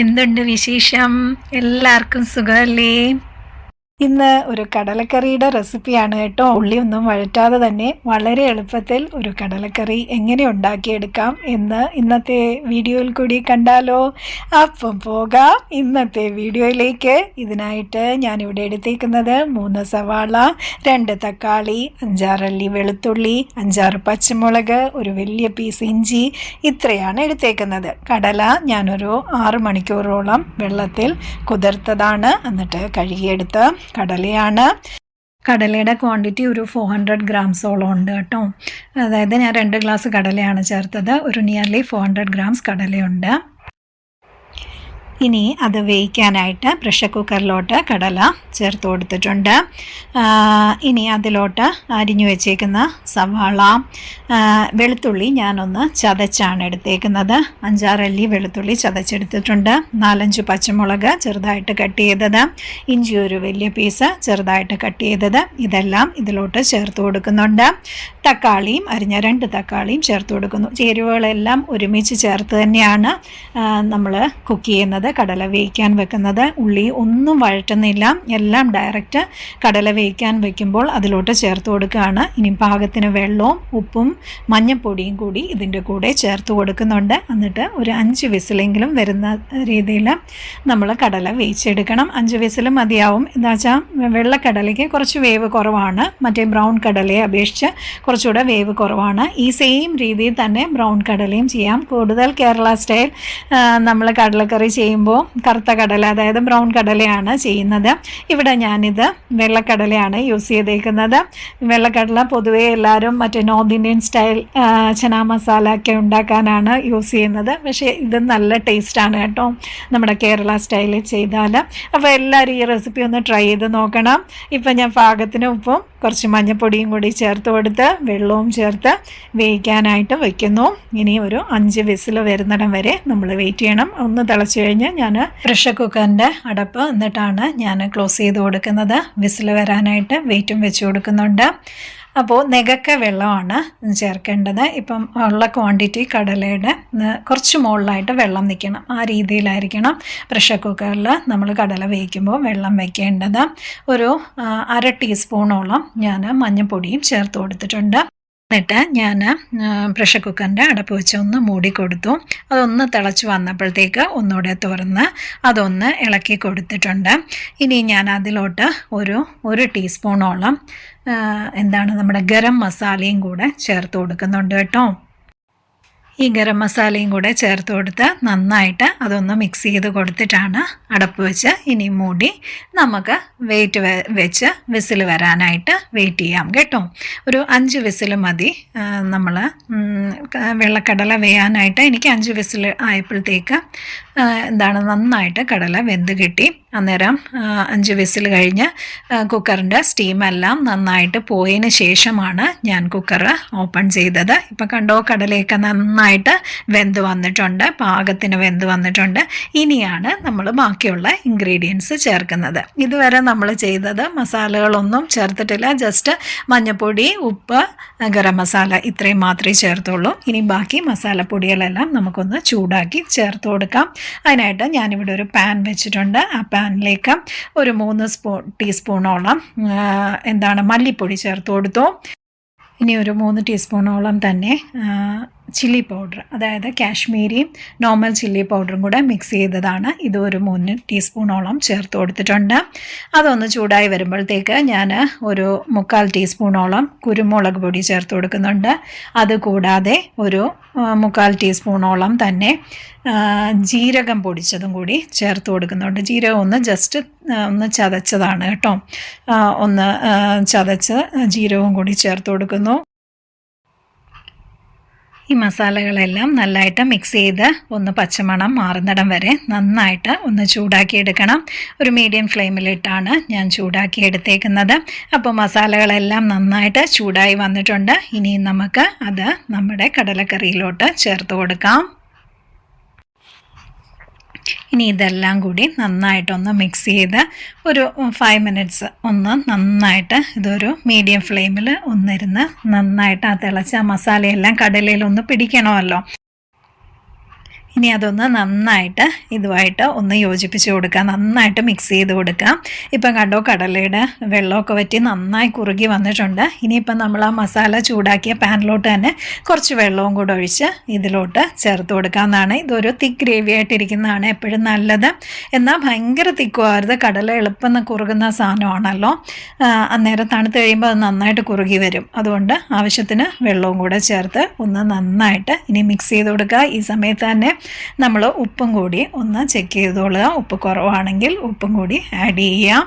എന്തുണ്ട് വിശേഷം? എല്ലാവർക്കും സുഖമല്ലേ? ഇന്ന് ഒരു കടലക്കറിയുടെ റെസിപ്പിയാണ് കേട്ടോ. ഉള്ളിയൊന്നും വഴറ്റാതെ തന്നെ വളരെ എളുപ്പത്തിൽ ഒരു കടലക്കറി എങ്ങനെ ഉണ്ടാക്കിയെടുക്കാം എന്ന് ഇന്നത്തെ വീഡിയോയിൽ കൂടി കണ്ടാലോ? അപ്പം പോകാം ഇന്നത്തെ വീഡിയോയിലേക്ക്. ഇതിനായിട്ട് ഞാനിവിടെ എടുത്തേക്കുന്നത് 3 സവാള, 2 തക്കാളി, 5-6 അല്ലി വെളുത്തുള്ളി, 5-6 പച്ചമുളക്, ഒരു വലിയ പീസ് ഇഞ്ചി, ഇത്രയാണ് എടുത്തേക്കുന്നത്. കടല ഞാനൊരു 6 മണിക്കൂറോളം വെള്ളത്തിൽ കുതിർത്തതാണ്, എന്നിട്ട് കഴുകിയെടുത്ത് കടലയാണ്. കടലയുടെ ക്വാണ്ടിറ്റി ഒരു 400 ഗ്രാംസോളം ഉണ്ട് കേട്ടോ. അതായത് ഞാൻ 2 ഗ്ലാസ് കടലയാണ് ചേർത്തത്. ഒരു നിയർലി 400 ഗ്രാംസ് കടലയുണ്ട്. ഇനി അത് വേവിക്കാനായിട്ട് പ്രഷർ കുക്കറിലോട്ട് കടല ചേർത്ത് കൊടുത്തിട്ടുണ്ട്. ഇനി അതിലോട്ട് അരിഞ്ഞു വെച്ചേക്കുന്ന സവാള, വെളുത്തുള്ളി ഞാനൊന്ന് ചതച്ചാണ് എടുത്തേക്കുന്നത്. 5-6 അല്ലി വെളുത്തുള്ളി ചതച്ചെടുത്തിട്ടുണ്ട്. 4-5 പച്ചമുളക് ചെറുതായിട്ട് കട്ട് ചെയ്തത്, ഇഞ്ചി ഒരു വലിയ പീസ് ചെറുതായിട്ട് കട്ട് ചെയ്തത്, ഇതെല്ലാം ഇതിലോട്ട് ചേർത്ത് കൊടുക്കുന്നുണ്ട്. തക്കാളിയും അരിഞ്ഞ 2 തക്കാളിയും ചേർത്ത് കൊടുക്കുന്നു. ചേരുവകളെല്ലാം ഒരുമിച്ച് ചേർത്ത് തന്നെയാണ് നമ്മൾ കുക്ക് ചെയ്യുന്നത്, കടല വേവിക്കാൻ വെക്കുന്നത്. ഉള്ളി ഒന്നും വഴറ്റുന്നില്ല, എല്ലാം ഡയറക്റ്റ് കടല വേവിക്കാൻ വെക്കുമ്പോൾ അതിലോട്ട് ചേർത്ത് കൊടുക്കുകയാണ്. ഇനി പാകത്തിന് വെള്ളവും ഉപ്പും മഞ്ഞൾപ്പൊടിയും കൂടി ഇതിൻ്റെ കൂടെ ചേർത്ത് കൊടുക്കുന്നുണ്ട്. എന്നിട്ട് ഒരു 5 വിസിലെങ്കിലും വരുന്ന രീതിയിൽ നമ്മൾ കടല വേവിച്ചെടുക്കണം. 5 വിസിൽ മതിയാവും. എന്താ വെച്ചാൽ വെള്ളക്കടലയ്ക്ക് കുറച്ച് വേവ് കുറവാണ്, മറ്റേ ബ്രൗൺ കടലയെ അപേക്ഷിച്ച് കുറച്ചുകൂടെ വേവ് കുറവാണ്. ഈ സെയിം രീതിയിൽ തന്നെ ബ്രൗൺ കടലയും ചെയ്യാം. കൂടുതൽ കേരള സ്റ്റൈൽ നമ്മൾ കടലക്കറി ചെയ്യുമ്പോൾ കറുത്ത കടല, അതായത് ബ്രൗൺ കടലയാണ് ചെയ്യുന്നത്. ഇവിടെ ഞാനിത് വെള്ളക്കടലയാണ് യൂസ് ചെയ്തേക്കുന്നത്. വെള്ളക്കടല പൊതുവേ എല്ലാവരും മറ്റേ നോർത്ത് ഇന്ത്യൻ സ്റ്റൈൽ ചന മസാല ഒക്കെ ഉണ്ടാക്കാനാണ് യൂസ് ചെയ്യുന്നത്. പക്ഷേ ഇത് നല്ല ടേസ്റ്റാണ് കേട്ടോ നമ്മുടെ കേരള സ്റ്റൈലിൽ ചെയ്താൽ. അപ്പോൾ എല്ലാവരും ഈ റെസിപ്പി ഒന്ന് ട്രൈ ചെയ്ത് നോക്കണം. ഇപ്പം ഞാൻ പാകത്തിന് ഉപ്പും കുറച്ച് മഞ്ഞൾപ്പൊടിയും കൂടി ചേർത്ത് കൊടുത്ത് വെള്ളവും ചേർത്ത് വേവിക്കാനായിട്ട് വയ്ക്കുന്നു. ഇനി ഒരു 5 വിസിൽ വരുന്നിടം വരെ നമ്മൾ വെയിറ്റ് ചെയ്യണം. ഒന്ന് തിളച്ച് കഴിഞ്ഞ് ഞാൻ പ്രഷർ കുക്കറിൻ്റെ അടപ്പ് എന്നിട്ടാണ് ഞാൻ ക്ലോസ് ചെയ്ത് കൊടുക്കുന്നത്. വിസിൽ വരാനായിട്ട് വെയിറ്റും വെച്ച് കൊടുക്കുന്നുണ്ട്. അപ്പോൾ നെകക്ക വെള്ളമാണ് ചേർക്കേണ്ടത്. ഇപ്പം ഉള്ള ക്വാണ്ടിറ്റി കടലയുടെ കുറച്ച് മുകളിലായിട്ട് വെള്ളം നിൽക്കണം, ആ രീതിയിലായിരിക്കണം പ്രഷർ കുക്കറിൽ നമ്മൾ കടല വേവിക്കുമ്പോൾ വെള്ളം വയ്ക്കേണ്ടത്. ഒരു 1/2 ടീസ്പൂണോളം ഞാൻ മഞ്ഞൾപ്പൊടിയും ചേർത്ത് കൊടുത്തിട്ടുണ്ട്. എന്നിട്ട് ഞാൻ പ്രഷർ കുക്കറിൻ്റെ അടപ്പ് വെച്ച് ഒന്ന് മൂടിക്കൊടുത്തു. അതൊന്ന് തിളച്ച് വന്നപ്പോഴത്തേക്ക് ഒന്നുകൂടെ തുറന്ന് അതൊന്ന് ഇളക്കി കൊടുത്തിട്ടുണ്ട്. ഇനി ഞാൻ അതിലോട്ട് ഒരു ടീസ്പൂണോളം നമ്മുടെ ഗരം മസാലയും കൂടെ ചേർത്ത് കൊടുക്കുന്നുണ്ട് കേട്ടോ. ഈ ഗരം മസാലയും കൂടെ ചേർത്ത് കൊടുത്ത് നന്നായിട്ട് അതൊന്ന് മിക്സ് ചെയ്ത് കൊടുത്തിട്ടാണ് അടപ്പ് വെച്ച് ഇനി മൂടി നമുക്ക് വെയിറ്റ് വെച്ച് വിസിൽ വരാനായിട്ട് വെയിറ്റ് ചെയ്യാം കേട്ടോ. ഒരു 5 വിസിൽ മതി. നമ്മൾ വെള്ളക്കടല വേയാനായിട്ട് എനിക്ക് 5 വിസിൽ ആയപ്പോഴത്തേക്ക് നന്നായിട്ട് കടല വെന്ത് കിട്ടി. അന്നേരം 5 വിസിൽ കഴിഞ്ഞ് കുക്കറിൻ്റെ സ്റ്റീമെല്ലാം നന്നായിട്ട് പോയതിന് ശേഷമാണ് ഞാൻ കുക്കർ ഓപ്പൺ ചെയ്തത്. ഇപ്പം കണ്ടോ, കടലയൊക്കെ നന്നായിട്ട് വെന്ത് വന്നിട്ടുണ്ട്, പാകത്തിന് വെന്ത് വന്നിട്ടുണ്ട്. ഇനിയാണ് നമ്മൾ ബാക്കിയുള്ള ഇൻഗ്രീഡിയൻസ് ചേർക്കുന്നത്. ഇതുവരെ നമ്മൾ ചെയ്തത് മസാലകളൊന്നും ചേർത്തിട്ടില്ല. ജസ്റ്റ് മഞ്ഞൾപ്പൊടി, ഉപ്പ്, ഗരം മസാല ഇത്രയും മാത്രമേ ചേർത്തുള്ളൂ. ഇനി ബാക്കി മസാലപ്പൊടികളെല്ലാം നമുക്കൊന്ന് ചൂടാക്കി ചേർത്ത് കൊടുക്കാം. അതിനായിട്ട് ഞാനിവിടെ ഒരു പാൻ വെച്ചിട്ടുണ്ട്. ആ പാനിലേക്ക് ഒരു 3 ടീസ്പൂണോളം മല്ലിപ്പൊടി ചേർത്ത് കൊടുത്തു. ഇനി ഒരു 3 ടീസ്പൂണോളം തന്നെ ചില്ലി പൗഡർ, അതായത് കാശ്മീരിയും നോർമൽ ചില്ലി പൗഡറും കൂടെ മിക്സ് ചെയ്തതാണ്. ഇത് ഒരു 3 ടീസ്പൂണോളം ചേർത്ത് കൊടുത്തിട്ടുണ്ട്. അതൊന്ന് ചൂടായി വരുമ്പോഴത്തേക്ക് ഞാൻ ഒരു 3/4 ടീസ്പൂണോളം കുരുമുളക് പൊടി ചേർത്ത് കൊടുക്കുന്നുണ്ട്. അതുകൂടാതെ ഒരു 3/4 ടീസ്പൂണോളം തന്നെ ജീരകം പൊടിച്ചതും കൂടി ചേർത്ത് കൊടുക്കുന്നുണ്ട്. ജീരകം ഒന്ന് ജസ്റ്റ് ഒന്ന് ചതച്ചതാണ് കേട്ടോ. ഒന്ന് ചതച്ച് ജീരകവും കൂടി ചേർത്ത് കൊടുക്കുന്നു. ഈ മസാലകളെല്ലാം നല്ലതായിട്ട് മിക്സ് ചെയ്ത് ഒന്ന് പച്ചമണം മാറുന്നിടം വരെ നന്നായിട്ട് ഒന്ന് ചൂടാക്കിയെടുക്കണം. ഒരു മീഡിയം ഫ്ലെയിമിലിട്ടാണ് ഞാൻ ചൂടാക്കി എടുത്തേക്കുന്നത്. അപ്പോൾ മസാലകളെല്ലാം നന്നായിട്ട് ചൂടായി വന്നിട്ടുണ്ട്. ഇനി നമുക്ക് അത് നമ്മുടെ കടലക്കറിയിലോട്ട് ചേർത്ത് കൊടുക്കാം. ഇനി ഇതെല്ലാം കൂടി നന്നായിട്ടൊന്ന് മിക്സ് ചെയ്ത് ഒരു 5 മിനിറ്റ്സ് ഒന്ന് നന്നായിട്ട് ഇതൊരു മീഡിയം ഫ്ലെയിമിൽ ഒന്നിരുന്ന് നന്നായിട്ട് ആ തിളച്ച മസാലയെല്ലാം കടലയിലൊന്ന് പിടിക്കണമല്ലോ. ഇനി അതൊന്ന് നന്നായിട്ട് ഇതുമായിട്ട് ഒന്ന് യോജിപ്പിച്ച് കൊടുക്കുക, നന്നായിട്ട് മിക്സ് ചെയ്ത് കൊടുക്കാം. ഇപ്പം കണ്ടോ, കടലയുടെ വെള്ളമൊക്കെ വറ്റി നന്നായി കുറുകി വന്നിട്ടുണ്ട്. ഇനിയിപ്പം നമ്മൾ ആ മസാല ചൂടാക്കിയ പാനിലോട്ട് തന്നെ കുറച്ച് വെള്ളവും കൂടെ ഒഴിച്ച് ഇതിലോട്ട് ചേർത്ത് കൊടുക്കാവുന്നതാണ്. ഇതൊരു തിക്ക് ഗ്രേവി ആയിട്ടിരിക്കുന്നതാണ് എപ്പോഴും നല്ലത്. എന്നാൽ ഭയങ്കര തിക്കുമാകരുത്, കടല എളുപ്പം കുറുകുന്ന സാധനമാണല്ലോ. അന്നേരം തണുത്ത് കഴിയുമ്പോൾ അത് നന്നായിട്ട് കുറുകി വരും. അതുകൊണ്ട് ആവശ്യത്തിന് വെള്ളവും കൂടെ ചേർത്ത് ഒന്ന് നന്നായിട്ട് ഇനി മിക്സ് ചെയ്ത് കൊടുക്കുക. ഈ സമയത്ത് തന്നെ നമ്മൾ ഉപ്പും കൂടി ഒന്ന് ചെക്ക് ചെയ്തോളുക. ഉപ്പ് കുറവാണെങ്കിൽ ഉപ്പും കൂടി ആഡ് ചെയ്യാം.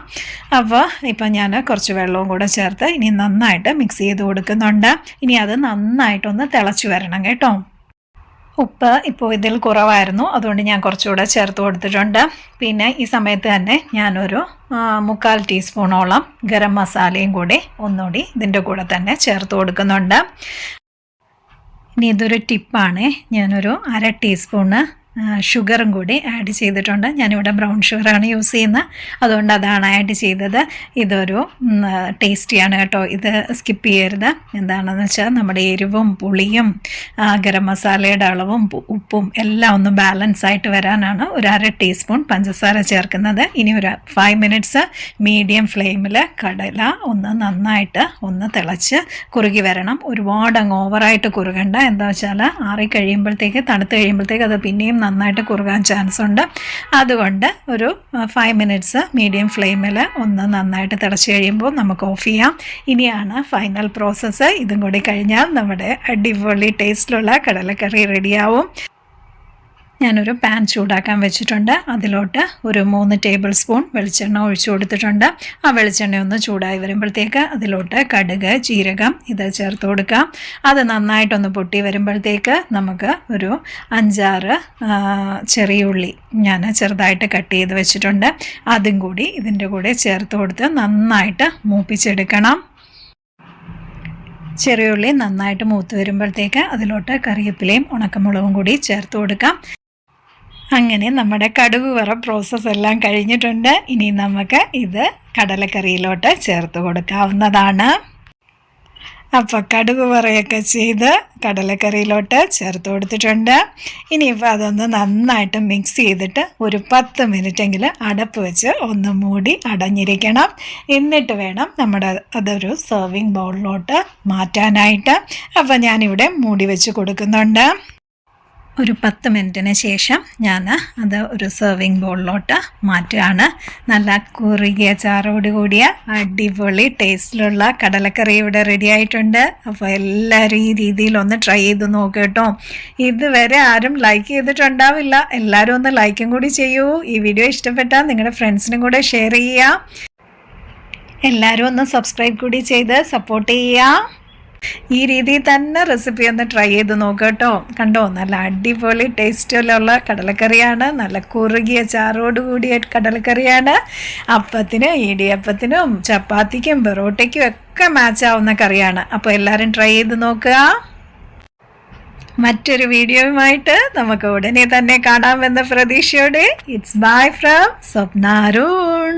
അപ്പോൾ ഇപ്പം ഞാൻ കുറച്ച് വെള്ളവും കൂടെ ചേർത്ത് ഇനി നന്നായിട്ട് മിക്സ് ചെയ്ത് കൊടുക്കുന്നുണ്ട്. ഇനി അത് നന്നായിട്ടൊന്ന് തിളച്ച് വരണം കേട്ടോ. ഉപ്പ് ഇപ്പോൾ ഇതിൽ കുറവായിരുന്നു, അതുകൊണ്ട് ഞാൻ കുറച്ചുകൂടെ ചേർത്ത് കൊടുത്തിട്ടുണ്ട്. പിന്നെ ഈ സമയത്ത് തന്നെ ഞാനൊരു 3/4 ടീസ്പൂണോളം ഗരം മസാലയും കൂടി ഒന്നുകൂടി ഇതിൻ്റെ കൂടെ തന്നെ ചേർത്ത് കൊടുക്കുന്നുണ്ട്. ഇനി ഇതൊരു ടിപ്പാണ്, ഞാനൊരു 1/2 ടീസ്പൂണ് ഷുഗറും കൂടി ആഡ് ചെയ്തിട്ടുണ്ട്. ഞാനിവിടെ ബ്രൗൺ ഷുഗറാണ് യൂസ് ചെയ്യുന്നത്, അതുകൊണ്ട് അതാണ് ആഡ് ചെയ്തത്. ഇതൊരു ടേസ്റ്റിയാണ് കേട്ടോ, ഇത് സ്കിപ്പ് ചെയ്യരുത്. എന്താണെന്ന് വെച്ചാൽ നമ്മുടെ എരിവും പുളിയും ഗരം മസാലയുടെ അളവും ഉപ്പും എല്ലാം ഒന്ന് ബാലൻസ് ആയിട്ട് വരാനാണ് ഒരു 1/2 ടീസ്പൂൺ പഞ്ചസാര ചേർക്കുന്നത്. ഇനി ഒരു 5 മിനിറ്റ്സ് മീഡിയം ഫ്ലെയിമിൽ കടല ഒന്ന് നന്നായിട്ട് ഒന്ന് തിളച്ച് കുറുകി വരണം. ഒരുപാട് അങ്ങ് ഓവറായിട്ട് കുറുകണ്ട, എന്താ വെച്ചാൽ ആറി കഴിയുമ്പോഴത്തേക്ക് തണുത്ത് കഴിയുമ്പോഴത്തേക്ക് അത് പിന്നെയും നന്നായിട്ട് കുറുകാൻ ചാൻസ് ഉണ്ട്. അതുകൊണ്ട് ഒരു 5 മിനിറ്റ്സ് മീഡിയം ഫ്ലെയിമിൽ ഒന്ന് നന്നായിട്ട് തിളച്ച് കഴിയുമ്പോൾ നമുക്ക് ഓഫ് ചെയ്യാം. ഇനിയാണ് ഫൈനൽ പ്രോസസ്സ്. ഇതും കൂടി കഴിഞ്ഞാൽ നമ്മുടെ അടിപൊളി ടേസ്റ്റിലുള്ള കടലക്കറി റെഡിയാവും. ഞാനൊരു പാൻ ചൂടാക്കാൻ വെച്ചിട്ടുണ്ട്. അതിലോട്ട് ഒരു 3 ടേബിൾ സ്പൂൺ വെളിച്ചെണ്ണ ഒഴിച്ചു കൊടുത്തിട്ടുണ്ട്. ആ വെളിച്ചെണ്ണ ഒന്ന് ചൂടായി വരുമ്പോഴത്തേക്ക് അതിലോട്ട് കടുക്, ജീരകം ഇത് ചേർത്ത് കൊടുക്കാം. അത് നന്നായിട്ടൊന്ന് പൊട്ടി വരുമ്പോഴത്തേക്ക് നമുക്ക് ഒരു 5-6 ചെറിയ ഉള്ളി ഞാൻ ചെറുതായിട്ട് കട്ട് ചെയ്ത് വെച്ചിട്ടുണ്ട്, അതും കൂടി ഇതിൻ്റെ കൂടെ ചേർത്ത് കൊടുത്ത് നന്നായിട്ട് മൂപ്പിച്ചെടുക്കണം. ചെറിയ ഉള്ളി നന്നായിട്ട് മൂത്ത് വരുമ്പോഴത്തേക്ക് അതിലോട്ട് കറിവേപ്പിലയും ഉണക്കമുളകും കൂടി ചേർത്ത് കൊടുക്കാം. അങ്ങനെ നമ്മുടെ കടുക് വറ പ്രോസസ്സ് എല്ലാം കഴിഞ്ഞിട്ടുണ്ട്. ഇനി നമുക്ക് ഇത് കടലക്കറിയിലോട്ട് ചേർത്ത് കൊടുക്കാവുന്നതാണ്. അപ്പോൾ കടുക് വറയൊക്കെ ചെയ്ത് കടലക്കറിയിലോട്ട് ചേർത്ത് കൊടുത്തിട്ടുണ്ട്. ഇനിയിപ്പോൾ അതൊന്ന് നന്നായിട്ട് മിക്സ് ചെയ്തിട്ട് ഒരു 10 മിനിറ്റെങ്കിലും അടപ്പ് വെച്ച് ഒന്ന് മൂടി അടഞ്ഞിരിക്കണം. എന്നിട്ട് വേണം നമ്മുടെ അതൊരു സെർവിങ് ബൗളിലോട്ട് മാറ്റാനായിട്ട്. അപ്പോൾ ഞാനിവിടെ മൂടി വെച്ച് കൊടുക്കുന്നുണ്ട്. ഒരു 10 മിനിറ്റിന് ശേഷം ഞാൻ അത് ഒരു സെർവിങ് ബൗളിലോട്ട് മാറ്റുകയാണ്. നല്ല കുറുകിയ ചാറോട് കൂടിയ അടിപൊളി ടേസ്റ്റിലുള്ള കടലക്കറി ഇവിടെ റെഡി ആയിട്ടുണ്ട്. അപ്പോൾ എല്ലാവരും ഈ രീതിയിലൊന്ന് ട്രൈ ചെയ്ത് നോക്കുക കേട്ടോ. ഇതുവരെ ആരും ലൈക്ക് ചെയ്തിട്ടുണ്ടാവില്ല, എല്ലാവരും ഒന്ന് ലൈക്കും കൂടി ചെയ്യൂ. ഈ വീഡിയോ ഇഷ്ടപ്പെട്ടാൽ നിങ്ങളുടെ ഫ്രണ്ട്സിനും കൂടെ ഷെയർ ചെയ്യുക. എല്ലാവരും ഒന്ന് സബ്സ്ക്രൈബ് കൂടി ചെയ്ത് സപ്പോർട്ട് ചെയ്യുക. ഈ രീതിയിൽ തന്നെ റെസിപ്പി ഒന്ന് ട്രൈ ചെയ്ത് നോക്കുക കേട്ടോ. കണ്ടോ, നല്ല അടിപൊളി ടേസ്റ്റിലുള്ള കടലക്കറിയാണ്, നല്ല കുറുകിയ ചാറോട് കൂടിയ കടലക്കറിയാണ്. അപ്പത്തിനും ഇടിയപ്പത്തിനും ചപ്പാത്തിക്കും പൊറോട്ടയ്ക്കും ഒക്കെ മാച്ച് ആവുന്ന കറിയാണ്. അപ്പോൾ എല്ലാവരും ട്രൈ ചെയ്ത് നോക്കുക. മറ്റൊരു വീഡിയോയുമായിട്ട് നമുക്ക് ഉടനെ തന്നെ കാണാമെന്ന പ്രതീക്ഷയോടെ it's bye from Swapna Arun.